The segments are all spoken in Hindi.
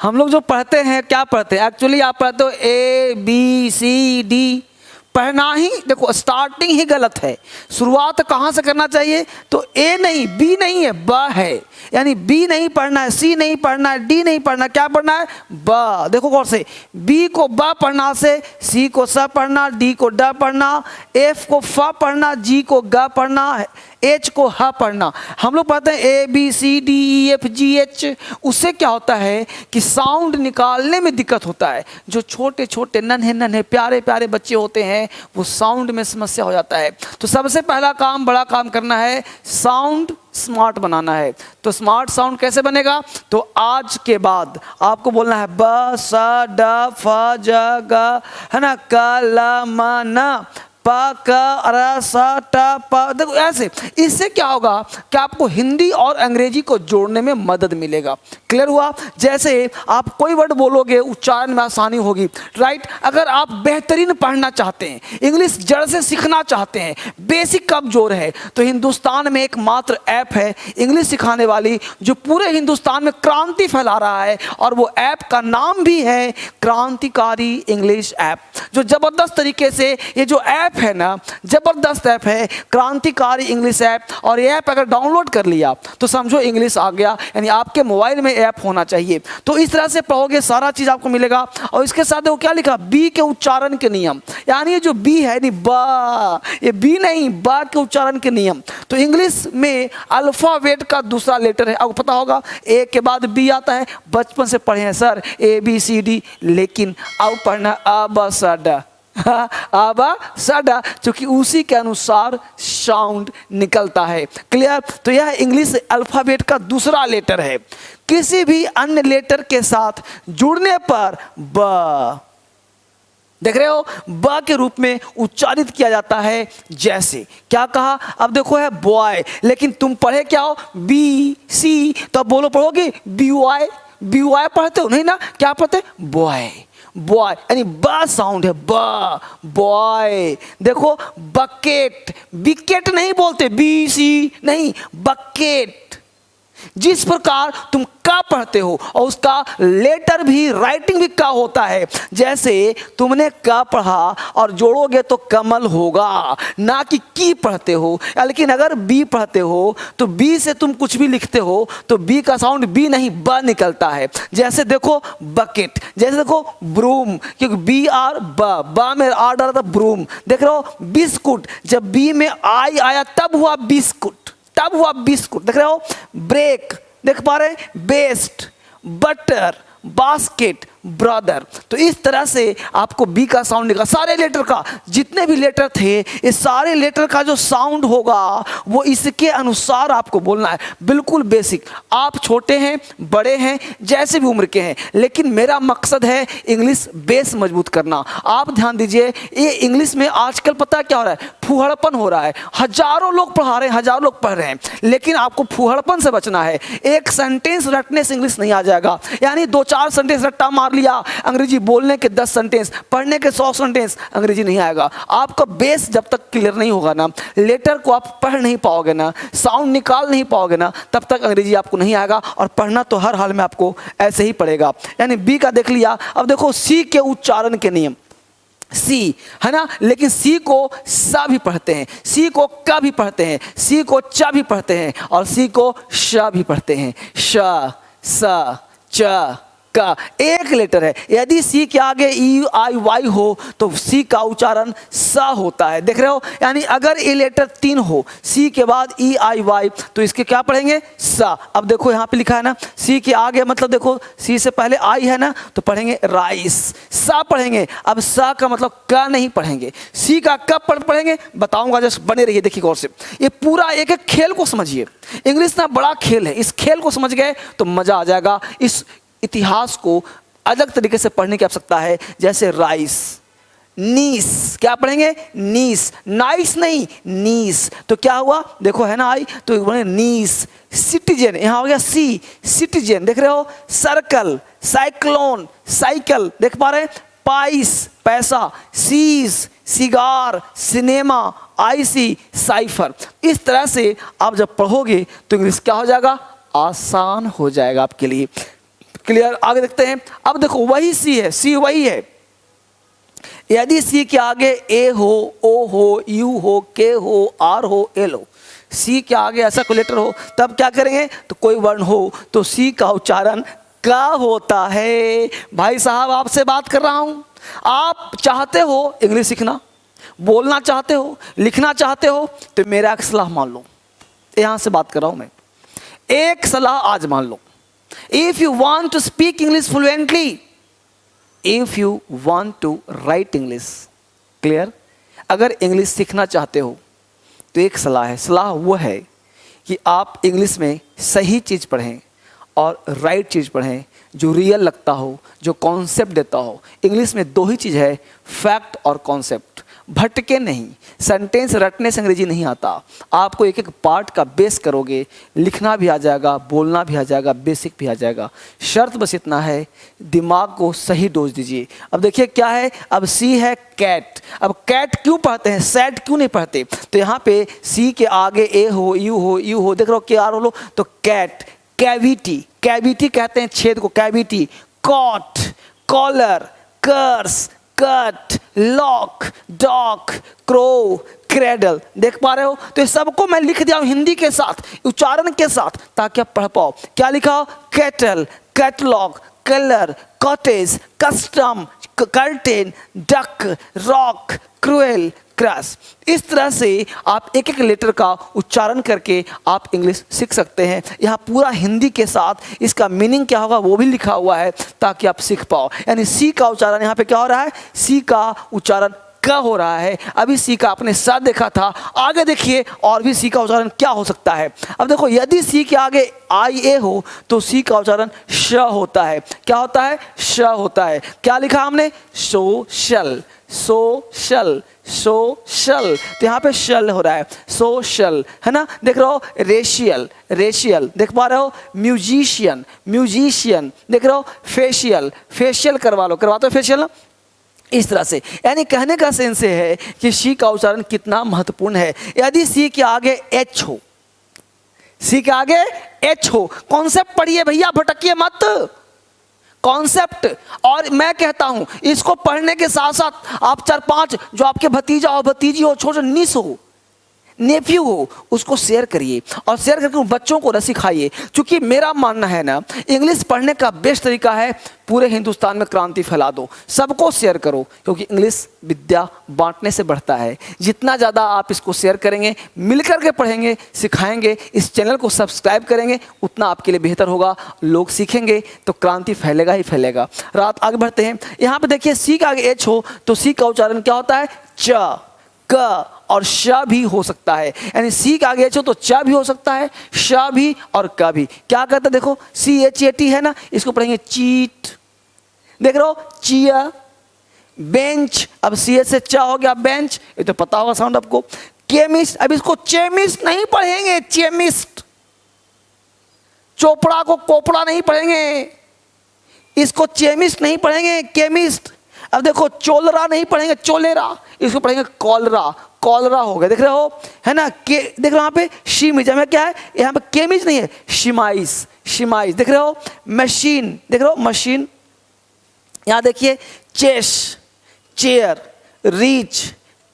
हम लोग जो पढ़ते हैं क्या पढ़ते हैं एक्चुअली, आप पढ़ते हो ABCD, पढ़ना ही देखो स्टार्टिंग ही गलत है। शुरुआत कहाँ से करना चाहिए, तो A नहीं B नहीं है ब है, यानी B नहीं पढ़ना है, C नहीं पढ़ना है, D नहीं पढ़ना, क्या पढ़ना है ब। देखो गौर से, B को ब पढ़ना से C को स पढ़ना, D को ड पढ़ना, F को फ पढ़ना, G को ग पढ़ना, H को ह पढ़ना। हम लोग पढ़ते हैं ABCDEFGH, उससे क्या होता है कि साउंड निकालने में दिक्कत होता है। जो छोटे छोटे नन्हे नन्हे प्यारे प्यारे बच्चे होते हैं वो साउंड में समस्या हो जाता है। तो सबसे पहला काम, बड़ा काम करना है, साउंड स्मार्ट बनाना है। तो स्मार्ट साउंड कैसे बनेगा, तो आज के बाद आपको बोलना है ब स ड फ ज ग, है ना, क ल म न प क र स ट प। देखो ऐसे, इससे क्या होगा कि आपको हिंदी और अंग्रेजी को जोड़ने में मदद मिलेगा। क्लियर हुआ। जैसे आप कोई वर्ड बोलोगे उच्चारण में आसानी होगी, राइट। अगर आप बेहतरीन पढ़ना चाहते हैं, इंग्लिश जड़ से सीखना चाहते हैं, बेसिक कमजोर है, तो हिंदुस्तान में एकमात्र ऐप है इंग्लिश सिखाने वाली जो पूरे हिंदुस्तान में क्रांति फैला रहा है, और वो ऐप का नाम भी है क्रांतिकारी इंग्लिश ऐप। जो जबरदस्त तरीके से ये जो ऐप है ना, जबरदस्त ऐप है क्रांतिकारी इंग्लिश ऐप। और ये ऐप अगर डाउनलोड कर लिया तो समझो इंग्लिश आ गया, यानी आपके मोबाइल में ऐप होना चाहिए। तो इस तरह से पढ़ोगे सारा चीज आपको मिलेगा। और इसके साथ वो क्या लिखा, बी के उच्चारण के नियम, यानी ये जो बी है नहीं ब, ये बी नहीं ब के उच्चारण के नियम। तो इंग्लिश में अल्फाबेट का दूसरा लेटर है, आपको पता होगा ए के बाद बी आता है। बचपन से पढ़े हैं सर ABCD, लेकिन अब पढ़ना अ ब स ड, अब साडा, क्योंकि उसी के अनुसार साउंड निकलता है। क्लियर। तो यह इंग्लिश अल्फाबेट का दूसरा लेटर है। किसी भी अन्य लेटर के साथ जुड़ने पर ब, देख रहे हो, ब के रूप में उच्चारित किया जाता है। जैसे क्या कहा, अब देखो है बॉय, लेकिन तुम पढ़े क्या हो BC, तो अब बोलो पढ़ोगे BY, BY पढ़ते हो नहीं ना, क्या पढ़ते, बॉय, बॉय, यानी ब साउंड है ब, बॉय। देखो बकेट, विकेट नहीं बोलते, BC नहीं, बकेट। जिस प्रकार तुम का पढ़ते हो और उसका लेटर भी, राइटिंग भी का होता है। जैसे तुमने का पढ़ा और जोड़ोगे तो कमल होगा, ना कि की पढ़ते हो। लेकिन अगर बी पढ़ते हो तो बी से तुम कुछ भी लिखते हो तो बी का साउंड बी नहीं ब निकलता है। जैसे देखो बकेट, जैसे देखो ब्रूम, क्योंकि BR ब में आर डाला था ब्रूम। देख रहे हो बिस्कुट, जब बी में आई आया तब हुआ बिस्कुट, तब हुआ बिस्कुट। देख रहे हो ब्रेक, देख पा रहे हैं, बेस्ट, बटर, बास्केट, ब्रदर। तो इस तरह से आपको बी का साउंड निकला। सारे लेटर का, जितने भी लेटर थे, इस सारे लेटर का जो साउंड होगा वो इसके अनुसार आपको बोलना है। बिल्कुल बेसिक। आप छोटे हैं, बड़े हैं, जैसे भी उम्र के हैं, लेकिन मेरा मकसद है इंग्लिश बेस मजबूत करना। आप ध्यान दीजिए, ये इंग्लिश में आजकल पता क्या हो रहा है, फूहड़पन हो रहा है। हजारों लोग पढ़ा रहे हैं, हजारों लोग पढ़ रहे हैं, लेकिन आपको फूहड़पन से बचना है। एक सेंटेंस रटने से इंग्लिश नहीं आ जाएगा, यानी 2-4 सेंटेंस रट्टा मार लिया, अंग्रेजी बोलने के 10 सेंटेंस, पढ़ने के 100 सेंटेंस, अंग्रेजी नहीं आएगा। आपका बेस जब तक क्लियर नहीं होगा ना, लेटर को आप पढ़ नहीं पाओगे ना, साउंड निकाल नहीं पाओगे ना, तब तक अंग्रेजी आपको नहीं आएगा। और पढ़ना तो हर हाल में आपको ऐसे ही पड़ेगा। यानी बी का देख लिया। अब देखो सी के उच्चारण के नियम, सी है ना, लेकिन सी को सा भी पढ़ते हैं, सी को का भी पढ़ते हैं, सी को चा भी पढ़ते हैं, और सी को श भी पढ़ते हैं। श, स, च, का एक लेटर है। यदि सी के आगे EIY हो तो सी का उच्चारण स होता है। देख रहे हो, यानी अगर ये लेटर 3 हो, सी के बाद EIY, तो इसके क्या पढ़ेंगे, स। अब देखो यहाँ पे लिखा है ना, सी के आगे, मतलब देखो सी से पहले आई है ना, तो पढ़ेंगे राइस, सा पढ़ेंगे। अब सा का मतलब का नहीं पढ़ेंगे। सी का कब पढ़ेंगे बताऊंगा, जस्ट बने रहिए, देखिए गौर से। ये पूरा एक एक खेल को समझिए। इंग्लिश ना बड़ा खेल है, इस खेल को समझ गए तो मजा आ जाएगा। इस इतिहास को अलग तरीके से पढ़ने की आवश्यकता है। जैसे राइस, नीस, क्या पढ़ेंगे, नीस, नाइस नहीं, नीस। तो क्या हुआ, देखो है ना आई, तो बोले नीस। सिटीजन, यहाँ हो गया सी, सिटीजन। देख रहे हो, सर्कल, साइक्लोन, साइकिल, देख पा रहे हैं, पाइस, पैसा, cease, cigar, cinema, icy, cipher. इस तरह से आप जब पढ़ोगे तो इंग्लिश क्या हो जाएगा, आसान हो जाएगा आपके लिए। क्लियर? आगे देखते हैं। अब देखो वही सी है, सी वही है। यदि सी के आगे ए हो, ओ हो, यू हो, के हो, आर हो, एल हो, सी के आगे ऐसा कोई लेटर हो, तब क्या करेंगे? तो कोई वर्ण हो तो सी का उच्चारण का होता है। भाई साहब आपसे बात कर रहा हूं, आप चाहते हो इंग्लिश सीखना, बोलना चाहते हो, लिखना चाहते हो, तो मेरा एक सलाह मान लो। यहां से बात कर रहा हूं मैं, एक सलाह आज मान लो। If you want to speak English fluently, if you want to write English, clear? अगर इंग्लिश सीखना चाहते हो तो एक सलाह है, सलाह वो है कि आप इंग्लिश में सही चीज़ पढ़ें और राइट चीज़ पढ़ें, जो रियल लगता हो, जो कॉन्सेप्ट देता हो। इंग्लिश में दो ही चीज़ है, फैक्ट और कॉन्सेप्ट। भटके नहीं, सेंटेंस रटने से अंग्रेजी नहीं आता। आपको एक एक पार्ट का बेस करोगे, लिखना भी आ जाएगा, बोलना भी आ जाएगा, बेसिक भी आ जाएगा। शर्त बस इतना है, दिमाग को सही डोज दीजिए। अब देखिए क्या है, अब सी है कैट। अब कैट क्यों पढ़ते हैं, सैट क्यों नहीं पढ़ते? तो यहाँ पे सी के आगे ए हो, यू हो, यू हो, देख रहे हो के आर हो, तो कैट। कैविटी, कैविटी कहते हैं छेद को, cavity. Cot, collar, curse, cut, lock, dock, crow, cradle. देख पा रहे हो? तो ये सबको मैं लिख दिया हूं हिंदी के साथ, उच्चारण के साथ, ताकि आप पढ़ पाओ। क्या लिखा हो? Cattle, catalogue, colour, cottage, custom, curtain, duck, rock, cruel, cross. इस तरह से आप एक एक लेटर का उच्चारण करके आप इंग्लिश सीख सकते हैं। यहाँ पूरा हिंदी के साथ इसका मीनिंग क्या होगा वो भी लिखा हुआ है, ताकि आप सीख पाओ। यानी सी का उच्चारण यहाँ पे क्या हो रहा है? सी का उच्चारण का हो रहा है। अभी सी का आपने साथ देखा था, आगे देखिए और भी सी का उच्चारण क्या हो सकता है। अब देखो, यदि सी के आगे आई ए हो तो सी का उच्चारण श होता है। क्या होता है? श होता है। क्या लिखा हमने? Social, social, social. तो यहाँ पे शल हो रहा है, सोशल, है ना? देख रहे हो? रेशियल, रेशियल, देख पा रहे हो? म्यूजिशियन, म्यूजिशियन, देख रहे हो? फेशियल, फेशियल करवा लो, करवाते हो फेशियल ना? इस तरह से, यानी कहने का सेंस है कि सी का उच्चारण कितना महत्वपूर्ण है। यदि सी के आगे एच हो, सी के आगे एच हो, कॉन्सेप्ट पढ़िए भैया, भटकिए मत, कॉन्सेप्ट। और मैं कहता हूं इसको पढ़ने के साथ साथ आप 4-5 जो आपके भतीजा हो, भतीजी हो, छोटे नीस हो, नेफ्यू हो, उसको शेयर करिए और शेयर करके उन बच्चों को सिखाइए। क्योंकि मेरा मानना है ना, इंग्लिश पढ़ने का बेस्ट तरीका है पूरे हिंदुस्तान में क्रांति फैला दो, सबको शेयर करो। क्योंकि इंग्लिश विद्या बांटने से बढ़ता है। जितना ज़्यादा आप इसको शेयर करेंगे, मिलकर के पढ़ेंगे, सिखाएंगे, इस चैनल को सब्सक्राइब करेंगे, उतना आपके लिए बेहतर होगा। लोग सीखेंगे तो क्रांति फैलेगा ही फैलेगा। रात आगे बढ़ते हैं। यहाँ पे देखिए सी का आगे एच हो तो सी का उच्चारण क्या होता है? च, क और श भी हो सकता है। यानी सी के आगे एच हो तो च भी हो सकता है, श भी और क भी। क्या कहता है? देखो CHAT है ना, इसको पढ़ेंगे चीट, देख रहे हो? चिया, बेंच, अब सी से च हो गया बेंच, ये तो पता होगा साउंड आपको। केमिस्ट, अब इसको चेमिस्ट नहीं पढ़ेंगे, चेमिस्ट। चोपड़ा को कोपड़ा नहीं पढ़ेंगे, इसको चेमिस्ट नहीं पढ़ेंगे, केमिस्ट। अब देखो चोलरा नहीं पढ़ेंगे, चोलेरा, इसको पढ़ेंगे कॉलरा, कॉलरा हो गया, देख रहे हो? है ना? के देख रहे हो यहाँ पे शीमिज में क्या है? यहाँ पे केमिज नहीं है, शिमाइस, शिमाइस, देख रहे हो? मशीन, देख रहे हो? मशीन। यहाँ देखिए चेस, चेयर, रीच,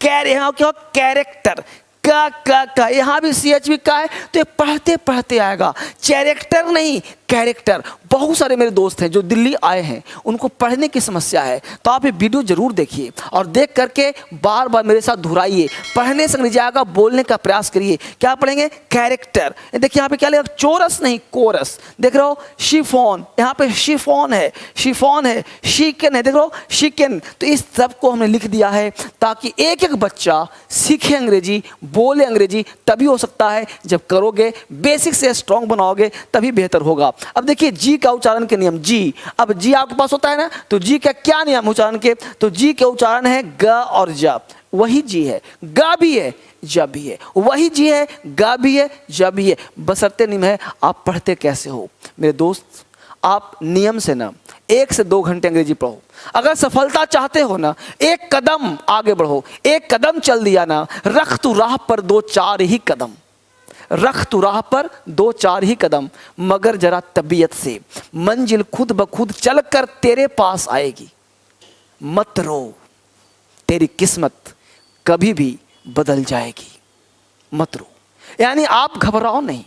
कैर, यहाँ क्या? कैरेक्टर, का यहाँ भी CH भी का है, तो ये पढ़ते पढ़ते आएगा। कैरेक्टर नहीं, कैरेक्टर। बहुत सारे मेरे दोस्त हैं जो दिल्ली आए हैं, उनको पढ़ने की समस्या है, तो आप ये वीडियो जरूर देखिए और देख करके बार बार मेरे साथ दोहराइए। पढ़ने से अंग्रेजी आएगा, बोलने का प्रयास करिए। क्या पढ़ेंगे? कैरेक्टर। देखिए यहाँ पे क्या लिखा? चोरस नहीं, कोरस, देख रहे हो? शिफॉन, यहाँ पे शिफॉन है, शिफॉन है, शिकन है, देख रहे हो? शिकन। तो इस सब को हमने लिख दिया है ताकि एक एक बच्चा सीखे अंग्रेजी, बोले अंग्रेजी। तभी हो सकता है जब करोगे, बेसिक से स्ट्रॉन्ग बनाओगे, तभी बेहतर होगा। अब देखिए जी का उच्चारण के नियम। जी, अब जी आपके पास होता है ना, तो जी का क्या नियम उच्चारण के? तो जी के उच्चारण है ग और ज। वही जी है, गा भी है, ज भी है। वही जी है, गा भी है, ज भी है। बशर्ते नियम है आप पढ़ते कैसे हो। मेरे दोस्त, आप नियम से ना 1 से 2 घंटे अंग्रेजी पढ़ो। अगर सफलता चाहते हो ना, एक कदम आगे बढ़ो। एक कदम चल दिया ना, रख तू राह पर 2-4 ही कदम। रख तू राह पर 2-4 ही कदम, मगर जरा तबीयत से, मंजिल खुद ब खुद चल कर तेरे पास आएगी। मत रो, तेरी किस्मत कभी भी बदल जाएगी। मत रो, यानी आप घबराओ नहीं,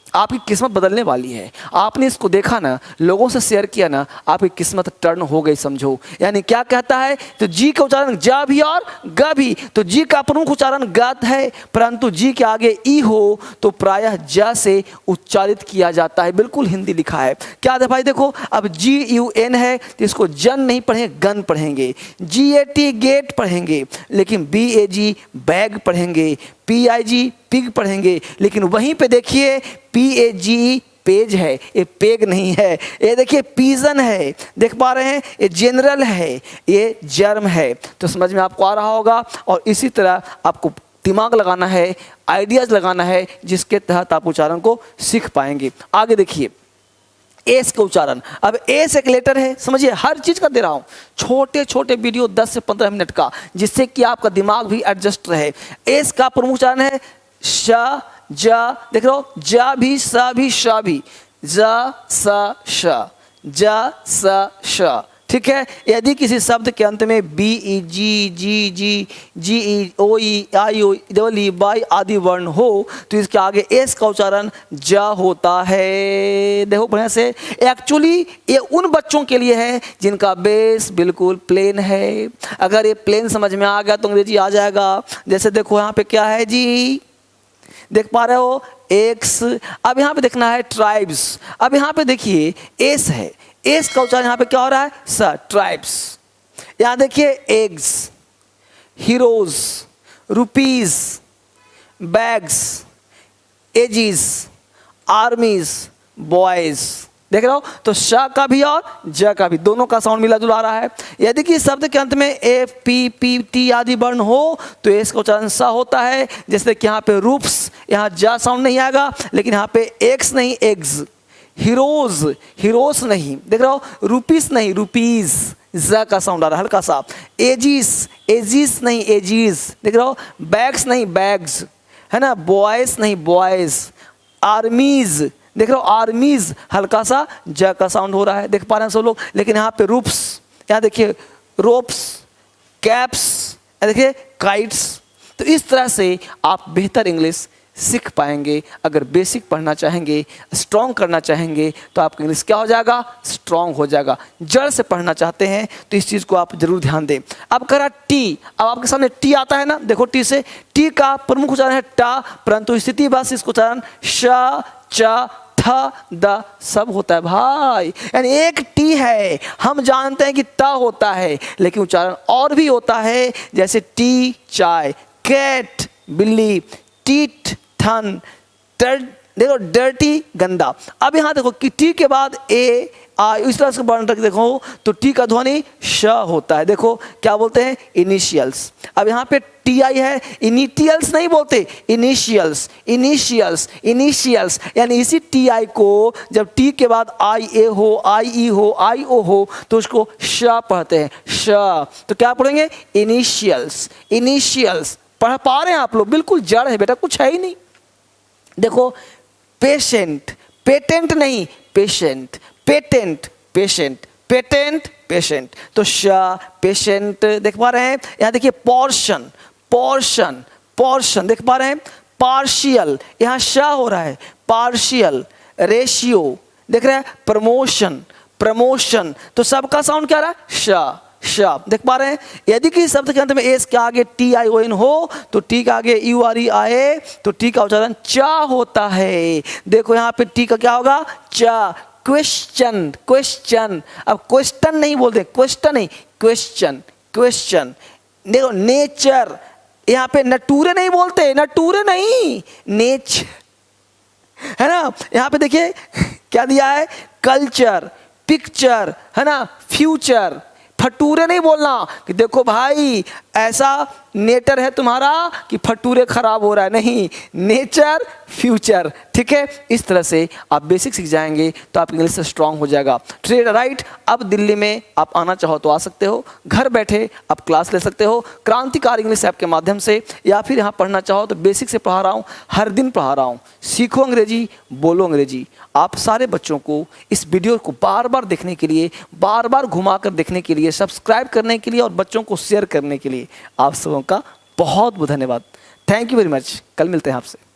आपकी किस्मत बदलने वाली है। आपने इसको देखा ना, लोगों से शेयर किया ना, आपकी किस्मत टर्न हो गई समझो। यानी क्या कहता है, तो जी का उच्चारण जा भी और ग भी, तो जी का प्रमुख उच्चारण गत है, परंतु जी के आगे ई हो तो प्रायः ज से उच्चारित किया जाता है। बिल्कुल हिंदी लिखा है। क्या है भाई, देखो अब GUN है तो इसको जन नहीं पढ़ेंगे, गन पढ़ेंगे। GAT गेट पढ़ेंगे, लेकिन BAG बैग पढ़ेंगे। PIG पिग पढ़ेंगे, लेकिन वहीं पे देखिए PAGE पेज है, ये पेग नहीं है। ये देखिए पीजन है, देख पा रहे हैं, ये जनरल है, ये जर्म है। तो समझ में आपको आ रहा होगा। और इसी तरह आपको दिमाग लगाना है, आइडियाज लगाना है, जिसके तहत आप उच्चारण को सीख पाएंगे। आगे देखिए एस का उच्चारण। अब एस एक लेटर है, समझिए हर चीज का दे रहा हूं, छोटे छोटे वीडियो 10 से 15 मिनट का, जिससे कि आपका दिमाग भी एडजस्ट रहे। एस का प्रमुख उच्चारण है श, जा, देख रहे हो, जा भी, सा भी, शा भी, जा, सा, श, जा, सा, श। ठीक है। यदि किसी शब्द के अंत में BE, GE, OE, IO, EE, by आदि वर्ण हो तो इसके आगे एस का उच्चारण जा होता है। देखो बढ़िया से, एक्चुअली ये उन बच्चों के लिए है जिनका बेस बिल्कुल प्लेन है। अगर ये प्लेन समझ में आ गया तो अंग्रेजी आ जाएगा। जैसे देखो यहाँ पे क्या है जी, देख पा रहे हो एक्स। अब यहाँ पे देखना है ट्राइब्स। अब यहाँ पे देखिए एस है, एस का उच्चारण यहाँ पे क्या हो रहा है, स, ट्राइब्स। यहाँ देखिए eggs, heroes, rupees, bags, aegis, आर्मीज, boys. देख रहे हो, तो श का भी और ज का भी दोनों का साउंड मिला जुला आ रहा है। यदि कि शब्द के अंत में एफ, पी, पी, टी आदि वर्ण हो तो एस का उच्चारण सा होता है। जैसे कि यहाँ पे रूप्स, यहाँ जा साउंड नहीं आएगा, लेकिन यहाँ पे एक्स नहीं एग्स। हीरोज, हीरोस नहीं, देख रहे हो, रुपीस नहीं रुपीज, ज का साउंड आ रहा है हल्का सा। एजीस, एजीस नहीं एजीज, देख रहे हो, बैग्स नहीं बैग्स, है ना, बॉयज नहीं बॉयज, आर्मीज, देख रहे हो, आर्मीज हल्का सा ज का साउंड हो रहा है, देख पा रहे हैं सब लोग। लेकिन यहाँ पे रूप्स, यहाँ देखिए रोप्स, कैप्स, देखिए काइट्स। तो इस तरह से आप बेहतर इंग्लिश सीख पाएंगे। अगर बेसिक पढ़ना चाहेंगे, स्ट्रॉन्ग करना चाहेंगे, तो आपका इंग्लिश क्या हो जाएगा, स्ट्रॉन्ग हो जाएगा। जड़ से पढ़ना चाहते हैं तो इस चीज़ को आप जरूर ध्यान दें। अब करा टी, अब आपके सामने टी आता है ना, देखो टी से, टी का प्रमुख उच्चारण है टा, परंतु स्थिति बस इसको उच्चारण श, च, ठ, द सब होता है भाई। यानी एक टी है, हम जानते हैं कि ट होता है, लेकिन उच्चारण और भी होता है, जैसे टी चाय, कैट बिल्ली, टीट थन, देखो डर्टी गंदा। अब यहाँ देखो कि टी के बाद ए आई, इस तरह से वर्ण रख देखो तो टी का ध्वनि श होता है। देखो क्या बोलते हैं, इनिशियल्स। अब यहाँ पे टी आई है, इनिटियल्स नहीं बोलते, इनिशियल्स, इनिशियल्स, इनिशियल्स। यानी इसी टी आई को जब टी के बाद आई ए हो, आई ई हो, आई ओ हो तो उसको श पढ़ते हैं, श। तो क्या पढ़ेंगे, इनिशियल्स, इनिशियल्स। पढ़ पा रहे हैं आप लोग, बिल्कुल जड़ है बेटा, कुछ है ही नहीं। देखो पेशेंट, पेटेंट नहीं patient, patent patient, patent patient, तो श पेशेंट। देख पा रहे हैं, यहाँ देखिए पोर्शन, पोर्शन, पोर्शन, देख पा रहे हैं, पार्शियल, यहाँ श हो रहा है, पार्शियल, रेशियो, देख रहे हैं, प्रमोशन, प्रमोशन, तो सबका साउंड क्या रहा है, श, श। देख पा रहे हैं। यदि किसी शब्द के अंत में एस के आगे टी आई ओ एन हो तो टी के आगे यू आर ई आए तो टी का उच्चारण चा होता है। देखो यहाँ पे टी का क्या होगा, चा। क्वेश्चन, क्वेश्चन, अब क्वेश्चन नहीं बोलते, क्वेश्चन नहीं, क्वेश्चन, क्वेश्चन। देखो नेचर, यहाँ पे नटूरे नहीं बोलते, नटूरे नहीं, नेचर, है ना। यहाँ पे देखिए क्या दिया है, कल्चर, पिक्चर, है ना, फ्यूचर। फटूरे नहीं बोलना कि देखो भाई ऐसा नेचर है तुम्हारा कि फटूरे खराब हो रहा है, नहीं, नेचर फ्यूचर, ठीक है। इस तरह से आप बेसिक सीख जाएंगे तो आप इंग्लिश से स्ट्रांग हो जाएगा। ट्रेड राइट, अब दिल्ली में आप आना चाहो तो आ सकते हो, घर बैठे आप क्लास ले सकते हो क्रांतिकारी इंग्लिश ऐप के माध्यम से, या फिर यहाँ पढ़ना चाहो तो बेसिक से पढ़ा रहा हूँ, हर दिन पढ़ा रहा हूँ। सीखो अंग्रेजी, बोलो अंग्रेजी। आप सारे बच्चों को इस वीडियो को बार बार देखने के लिए, बार बार घुमा कर देखने के लिए, सब्सक्राइब करने के लिए और बच्चों को शेयर करने के लिए आप सबों का बहुत बहुत धन्यवाद। Thank you very much. कल मिलते हैं आपसे।